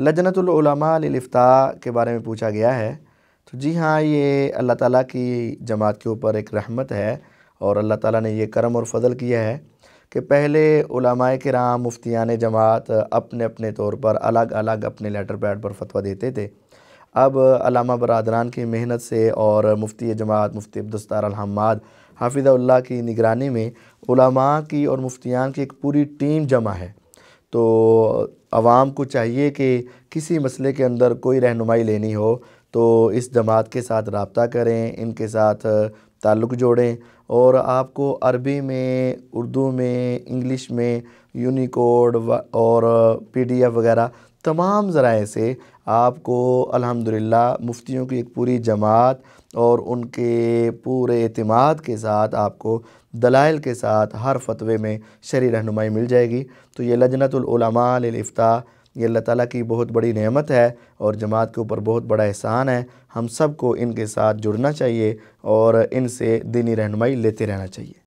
लजनतुल उलमा लिल इफ्ता के बारे में पूछा गया है। तो जी हाँ, ये अल्लाह ताला की जमात के ऊपर एक रहमत है और अल्लाह ताला ने ये करम और फ़ज़ल किया है कि पहले उलमाए किराम मुफ्तियान जमात अपने अपने तौर पर अलग अलग अपने लेटर पैड पर फतवा देते थे। अब अल्लामा बरदरान की मेहनत से और मुफ्ती जमात मुफ्ती अब्दुस्तार अल हम्माद हाफिज़हुल्लाह की निगरानी में उलमा की और मुफ्तियान की एक पूरी टीम जमा है। तो आवाम को चाहिए कि किसी मसले के अंदर कोई रहनुमाई लेनी हो तो इस जमात के साथ रब्ता करें, इनके साथ ताल्लुक़ जोड़ें और आपको अरबी में, उर्दू में, इंग्लिश में, यूनिकोड और PDF वगैरह तमाम ज़राए से आपको अल्हम्दुलिल्लाह मुफ्तियों की एक पूरी जमात और उनके पूरे एतमाद के साथ आपको दलाइल के साथ हर फतवे में शरई रहनुमाई मिल जाएगी। तो ये लजनतुल उलमा लिल इफ्ता ये अल्लाह ताला की बहुत बड़ी नेमत है और जमात के ऊपर बहुत बड़ा एहसान है। हम सब को इनके साथ जुड़ना चाहिए और इनसे दीनी रहनुमाई लेते रहना चाहिए।